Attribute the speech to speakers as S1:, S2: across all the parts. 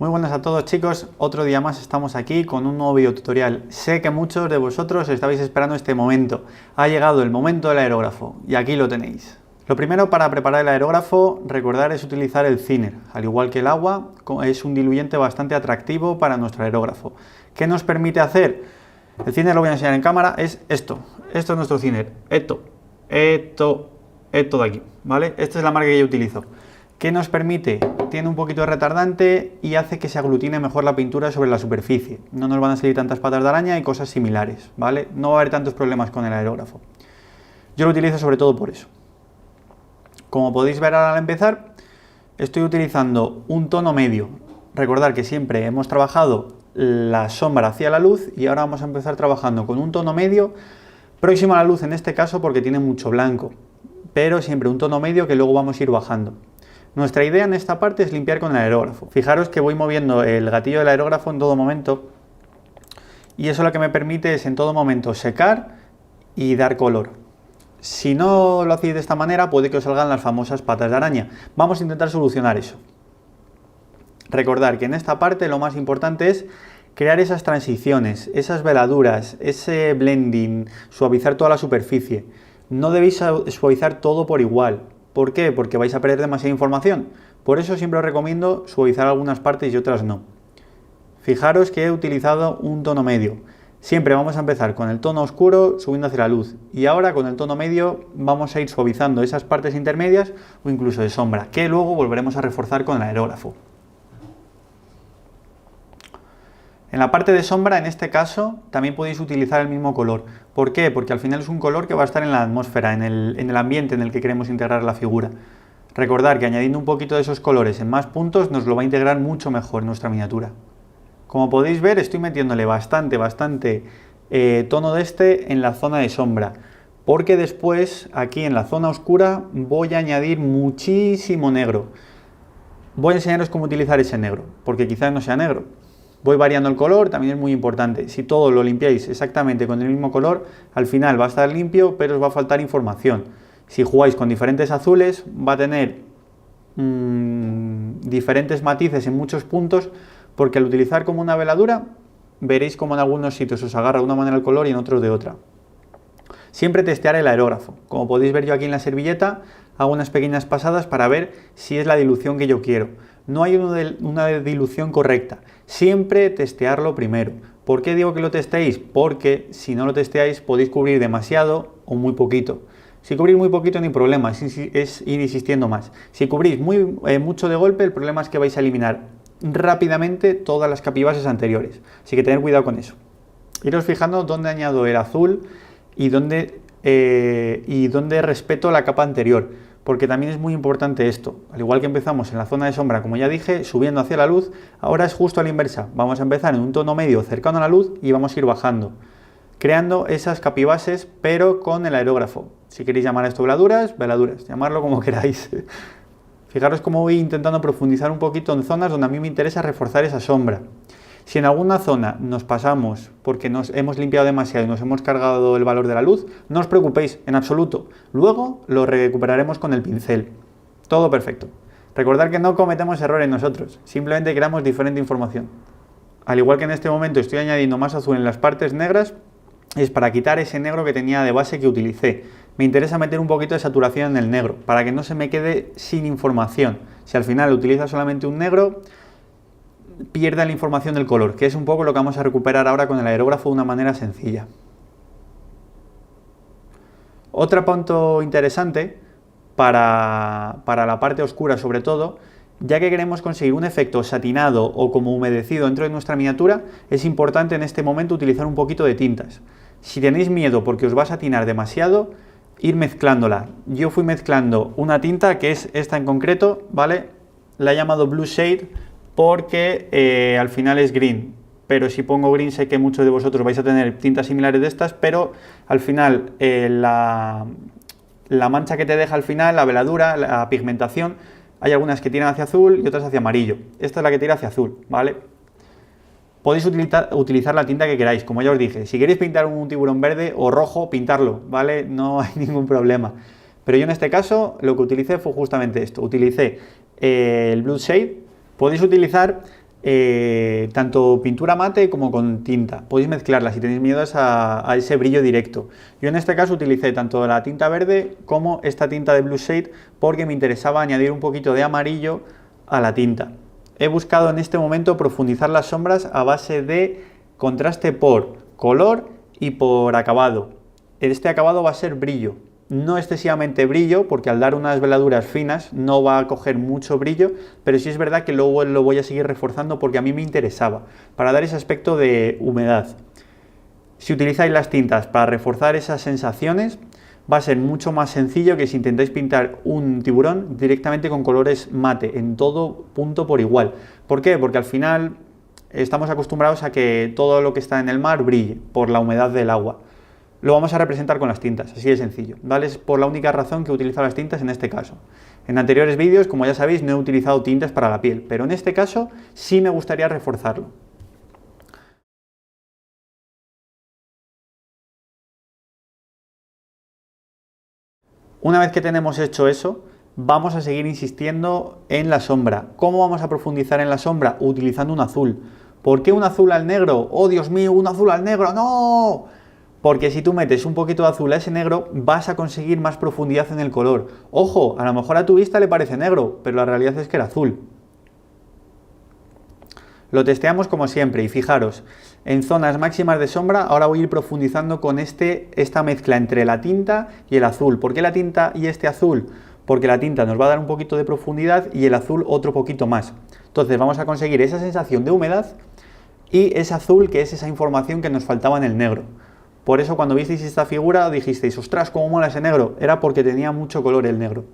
S1: Muy buenas a todos chicos, otro día más estamos aquí con un nuevo video tutorial. Sé que muchos de vosotros estabais esperando este momento. Ha llegado el momento del aerógrafo y aquí lo tenéis. Lo primero para preparar el aerógrafo, recordar es utilizar el thinner. Al igual que el agua, es un diluyente bastante atractivo para nuestro aerógrafo. ¿Qué nos permite hacer? El thinner lo voy a enseñar en cámara, es esto. Esto es nuestro thinner, esto de aquí, ¿vale? Esta es la marca que yo utilizo. ¿Qué nos permite? Tiene un poquito de retardante y hace que se aglutine mejor la pintura sobre la superficie. No nos van a salir tantas patas de araña y cosas similares, ¿vale? No va a haber tantos problemas con el aerógrafo. Yo lo utilizo sobre todo por eso. Como podéis ver ahora al empezar, estoy utilizando un tono medio. Recordad que siempre hemos trabajado la sombra hacia la luz y ahora vamos a empezar trabajando con un tono medio próximo a la luz en este caso porque tiene mucho blanco, pero siempre un tono medio que luego vamos a ir bajando. Nuestra idea en esta parte es limpiar con el aerógrafo. Fijaros que voy moviendo el gatillo del aerógrafo en todo momento y eso lo que me permite es en todo momento secar y dar color. Si no lo hacéis de esta manera puede que os salgan las famosas patas de araña. Vamos a intentar solucionar eso. Recordad que en esta parte lo más importante es crear esas transiciones, esas veladuras, ese blending, suavizar toda la superficie. No debéis suavizar todo por igual. ¿Por qué? Porque vais a perder demasiada información. Por eso siempre os recomiendo suavizar algunas partes y otras no. Fijaros que he utilizado un tono medio. Siempre vamos a empezar con el tono oscuro subiendo hacia la luz. Y ahora con el tono medio vamos a ir suavizando esas partes intermedias o incluso de sombra, que luego volveremos a reforzar con el aerógrafo. En la parte de sombra, en este caso, también podéis utilizar el mismo color. ¿Por qué? Porque al final es un color que va a estar en la atmósfera, en el ambiente en el que queremos integrar la figura. Recordad que añadiendo un poquito de esos colores en más puntos nos lo va a integrar mucho mejor en nuestra miniatura. Como podéis ver, estoy metiéndole bastante tono de este en la zona de sombra. Porque después, aquí en la zona oscura, voy a añadir muchísimo negro. Voy a enseñaros cómo utilizar ese negro, porque quizás no sea negro. Voy variando el color, también es muy importante. Si todo lo limpiáis exactamente con el mismo color, al final va a estar limpio, pero os va a faltar información. Si jugáis con diferentes azules, va a tener diferentes matices en muchos puntos, porque al utilizar como una veladura, veréis como en algunos sitios os agarra de una manera el color y en otros de otra. Siempre testear el aerógrafo. Como podéis ver yo aquí en la servilleta, hago unas pequeñas pasadas para ver si es la dilución que yo quiero. No hay una dilución correcta. Siempre testearlo primero. ¿Por qué digo que lo testéis? Porque si no lo testeáis podéis cubrir demasiado o muy poquito. Si cubrís muy poquito no hay problema, es ir insistiendo más. Si cubrís mucho de golpe, el problema es que vais a eliminar rápidamente todas las capibases anteriores. Así que tener cuidado con eso. Iros fijando dónde añado el azul y dónde respeto la capa anterior. Porque también es muy importante esto. Al igual que empezamos en la zona de sombra, como ya dije, subiendo hacia la luz, ahora es justo a la inversa. Vamos a empezar en un tono medio cercano a la luz y vamos a ir bajando, creando esas capibases, pero con el aerógrafo. Si queréis llamar a esto veladuras, llamarlo como queráis. Fijaros cómo voy intentando profundizar un poquito en zonas donde a mí me interesa reforzar esa sombra. Si en alguna zona nos pasamos porque nos hemos limpiado demasiado y nos hemos cargado el valor de la luz, no os preocupéis en absoluto. Luego lo recuperaremos con el pincel. Todo perfecto. Recordad que no cometemos errores nosotros, simplemente creamos diferente información. Al igual que en este momento estoy añadiendo más azul en las partes negras, es para quitar ese negro que tenía de base que utilicé. Me interesa meter un poquito de saturación en el negro, para que no se me quede sin información. Si al final utiliza solamente un negro, pierda la información del color, que es un poco lo que vamos a recuperar ahora con el aerógrafo de una manera sencilla. Otro punto interesante para la parte oscura sobre todo, ya que queremos conseguir un efecto satinado o como humedecido dentro de nuestra miniatura, es importante en este momento utilizar un poquito de tintas. Si tenéis miedo porque os va a satinar demasiado, ir mezclándola. Yo fui mezclando una tinta que es esta en concreto, ¿vale? La he llamado Blue Shade porque al final es green, pero si pongo green sé que muchos de vosotros vais a tener tintas similares de estas, pero al final la mancha que te deja al final, la veladura, la pigmentación, hay algunas que tiran hacia azul y otras hacia amarillo. Esta es la que tira hacia azul, ¿vale? Podéis utilizar la tinta que queráis, como ya os dije. Si queréis pintar un tiburón verde o rojo, pintarlo, ¿vale? No hay ningún problema. Pero yo en este caso lo que utilicé fue justamente esto. Utilicé el Blue Shade. Podéis utilizar tanto pintura mate como con tinta. Podéis mezclarla si tenéis miedo a ese brillo directo. Yo en este caso utilicé tanto la tinta verde como esta tinta de Blue Shade porque me interesaba añadir un poquito de amarillo a la tinta. He buscado en este momento profundizar las sombras a base de contraste por color y por acabado. Este acabado va a ser brillo. No excesivamente brillo, porque al dar unas veladuras finas no va a coger mucho brillo, pero sí es verdad que luego lo voy a seguir reforzando porque a mí me interesaba, para dar ese aspecto de humedad. Si utilizáis las tintas para reforzar esas sensaciones, va a ser mucho más sencillo que si intentáis pintar un tiburón directamente con colores mate, en todo punto por igual. ¿Por qué? Porque al final estamos acostumbrados a que todo lo que está en el mar brille por la humedad del agua. Lo vamos a representar con las tintas, así de sencillo, ¿vale? Es por la única razón que he utilizado las tintas en este caso. En anteriores vídeos, como ya sabéis, no he utilizado tintas para la piel, pero en este caso sí me gustaría reforzarlo. Una vez que tenemos hecho eso, vamos a seguir insistiendo en la sombra. ¿Cómo vamos a profundizar en la sombra? Utilizando un azul. ¿Por qué un azul al negro? ¡Oh, Dios mío, un azul al negro! ¡No! Porque si tú metes un poquito de azul a ese negro, vas a conseguir más profundidad en el color. Ojo, a lo mejor a tu vista le parece negro, pero la realidad es que era azul. Lo testeamos como siempre y fijaros, en zonas máximas de sombra ahora voy a ir profundizando con esta mezcla entre la tinta y el azul. ¿Por qué la tinta y este azul? Porque la tinta nos va a dar un poquito de profundidad y el azul otro poquito más. Entonces vamos a conseguir esa sensación de humedad y ese azul que es esa información que nos faltaba en el negro. Por eso cuando visteis esta figura dijisteis, ostras, cómo mola ese negro. Era porque tenía mucho color el negro.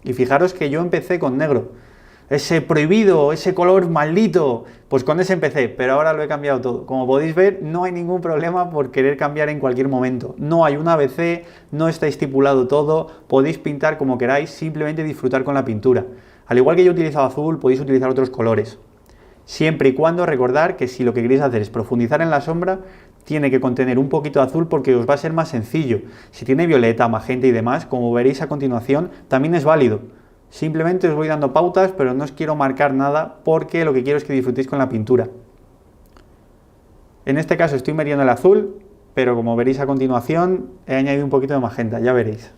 S1: Y fijaros que yo empecé con negro. Ese prohibido, ese color maldito, pues con ese empecé, pero ahora lo he cambiado todo. Como podéis ver, no hay ningún problema por querer cambiar en cualquier momento. No hay un ABC, no está estipulado todo, podéis pintar como queráis, simplemente disfrutar con la pintura. Al igual que yo he utilizado azul, podéis utilizar otros colores. Siempre y cuando recordar que si lo que queréis hacer es profundizar en la sombra, tiene que contener un poquito de azul porque os va a ser más sencillo. Si tiene violeta, magenta y demás, como veréis a continuación, también es válido. Simplemente os voy dando pautas, pero no os quiero marcar nada porque lo que quiero es que disfrutéis con la pintura. En este caso estoy metiendo el azul, pero como veréis a continuación, he añadido un poquito de magenta, ya veréis.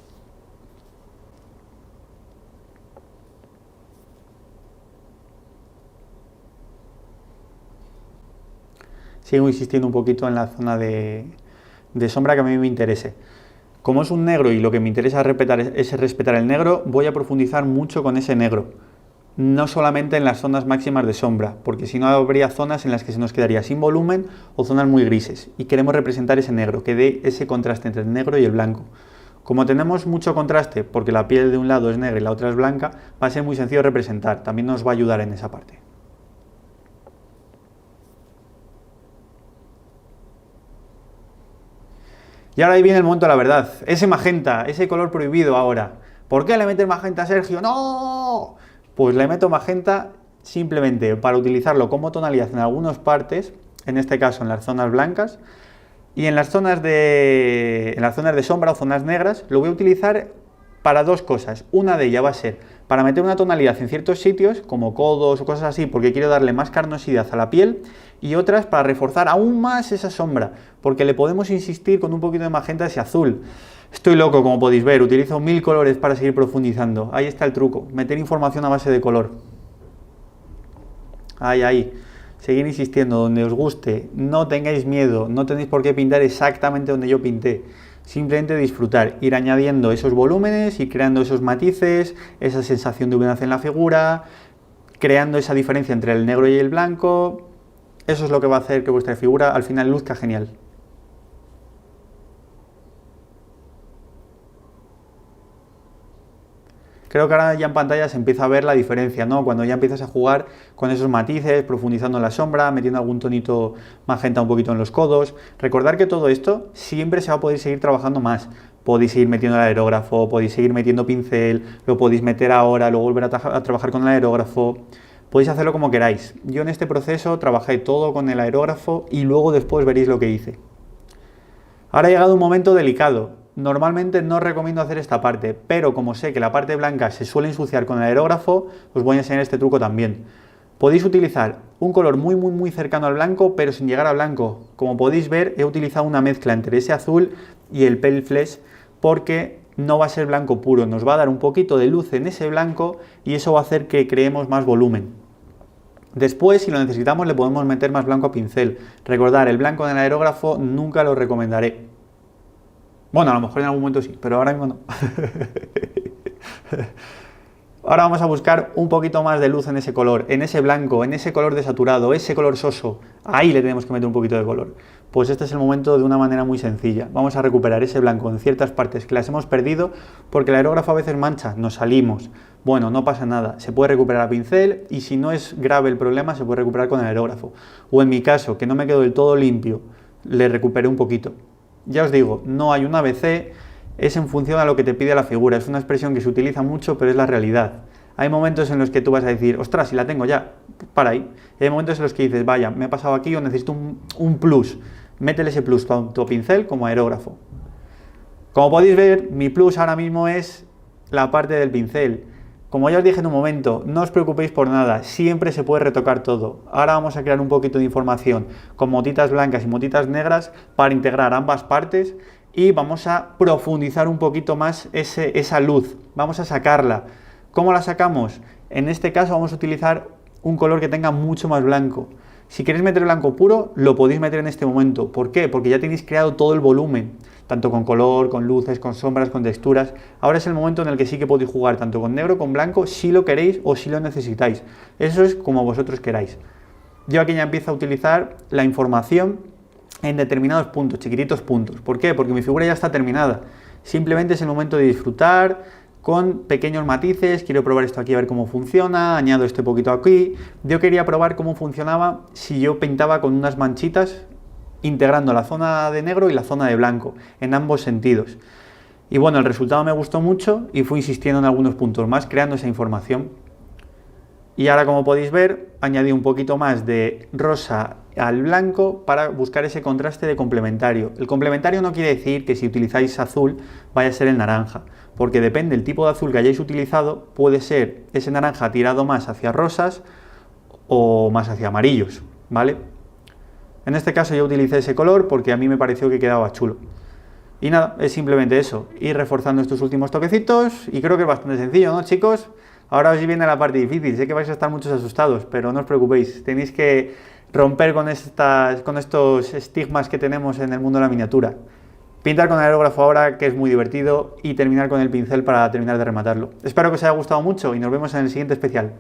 S1: Sigo insistiendo un poquito en la zona de sombra que a mí me interese. Como es un negro y lo que me interesa es respetar el negro, voy a profundizar mucho con ese negro. No solamente en las zonas máximas de sombra, porque si no habría zonas en las que se nos quedaría sin volumen o zonas muy grises. Y queremos representar ese negro, que dé ese contraste entre el negro y el blanco. Como tenemos mucho contraste, porque la piel de un lado es negra y la otra es blanca, va a ser muy sencillo representar. También nos va a ayudar en esa parte. Y ahora ahí viene el momento de la verdad. Ese magenta, ese color prohibido ahora. ¿Por qué le metes magenta, Sergio? ¡No! Pues le meto magenta simplemente para utilizarlo como tonalidad en algunas partes, en este caso en las zonas blancas, y en las zonas de sombra o zonas negras lo voy a utilizar para dos cosas. Una de ellas va a ser para meter una tonalidad en ciertos sitios, como codos o cosas así, porque quiero darle más carnosidad a la piel, y otras para reforzar aún más esa sombra, porque le podemos insistir con un poquito de magenta hacia azul. Estoy loco, como podéis ver, utilizo 1000 colores para seguir profundizando. Ahí está el truco, meter información a base de color. Ahí. Seguir insistiendo donde os guste, no tengáis miedo, no tenéis por qué pintar exactamente donde yo pinté. Simplemente disfrutar, ir añadiendo esos volúmenes y creando esos matices, esa sensación de humedad en la figura, creando esa diferencia entre el negro y el blanco. Eso es lo que va a hacer que vuestra figura al final luzca genial. Creo que ahora ya en pantalla se empieza a ver la diferencia, ¿no? Cuando ya empiezas a jugar con esos matices, profundizando en la sombra, metiendo algún tonito magenta un poquito en los codos. Recordad que todo esto siempre se va a poder seguir trabajando más. Podéis seguir metiendo el aerógrafo, podéis seguir metiendo pincel, lo podéis meter ahora, luego volver a trabajar con el aerógrafo. Podéis hacerlo como queráis. Yo en este proceso trabajé todo con el aerógrafo y luego después veréis lo que hice. Ahora ha llegado un momento delicado. Normalmente no recomiendo hacer esta parte, pero como sé que la parte blanca se suele ensuciar con el aerógrafo, os voy a enseñar este truco también. Podéis utilizar un color muy cercano al blanco, pero sin llegar a blanco. Como podéis ver, he utilizado una mezcla entre ese azul y el Pale Flesh, porque no va a ser blanco puro, nos va a dar un poquito de luz en ese blanco y eso va a hacer que creemos más volumen. Después, si lo necesitamos, le podemos meter más blanco a pincel. Recordar, el blanco en el aerógrafo nunca lo recomendaré. Bueno, a lo mejor en algún momento sí, pero ahora mismo no. Ahora vamos a buscar un poquito más de luz en ese color, en ese blanco, en ese color desaturado, ese color soso. Ahí le tenemos que meter un poquito de color. Pues este es el momento de una manera muy sencilla. Vamos a recuperar ese blanco en ciertas partes que las hemos perdido porque el aerógrafo a veces mancha, nos salimos. Bueno, no pasa nada, se puede recuperar a pincel y si no es grave el problema se puede recuperar con el aerógrafo. O en mi caso, que no me quedó del todo limpio, le recuperé un poquito. Ya os digo, no hay un ABC, es en función a lo que te pide la figura. Es una expresión que se utiliza mucho, pero es la realidad. Hay momentos en los que tú vas a decir, ostras, si la tengo ya, para ahí. Y hay momentos en los que dices, vaya, me he pasado aquí o necesito un plus. Métele ese plus tanto a pincel como a aerógrafo. Como podéis ver, mi plus ahora mismo es la parte del pincel. Como ya os dije en un momento, no os preocupéis por nada, siempre se puede retocar todo. Ahora vamos a crear un poquito de información con motitas blancas y motitas negras para integrar ambas partes y vamos a profundizar un poquito más esa luz, vamos a sacarla. ¿Cómo la sacamos? En este caso vamos a utilizar un color que tenga mucho más blanco. Si queréis meter blanco puro, lo podéis meter en este momento. ¿Por qué? Porque ya tenéis creado todo el volumen, tanto con color, con luces, con sombras, con texturas. Ahora es el momento en el que sí que podéis jugar tanto con negro, con blanco, si lo queréis o si lo necesitáis. Eso es como vosotros queráis. Yo aquí ya empiezo a utilizar la información en determinados puntos, chiquititos puntos. ¿Por qué? Porque mi figura ya está terminada. Simplemente es el momento de disfrutar con pequeños matices. Quiero probar esto aquí a ver cómo funciona, añado este poquito aquí. Yo quería probar cómo funcionaba si yo pintaba con unas manchitas, integrando la zona de negro y la zona de blanco, en ambos sentidos. Y bueno, el resultado me gustó mucho y fui insistiendo en algunos puntos más, creando esa información. Y ahora, como podéis ver, añadí un poquito más de rosa al blanco para buscar ese contraste de complementario. El complementario no quiere decir que si utilizáis azul vaya a ser el naranja, porque depende del tipo de azul que hayáis utilizado, puede ser ese naranja tirado más hacia rosas o más hacia amarillos, ¿vale? En este caso yo utilicé ese color porque a mí me pareció que quedaba chulo. Y nada, es simplemente eso, ir reforzando estos últimos toquecitos y creo que es bastante sencillo, ¿no, chicos? Ahora os viene la parte difícil, sé que vais a estar muchos asustados, pero no os preocupéis, tenéis que romper con estos estigmas que tenemos en el mundo de la miniatura. Pintar con el aerógrafo ahora, que es muy divertido, y terminar con el pincel para terminar de rematarlo. Espero que os haya gustado mucho y nos vemos en el siguiente especial.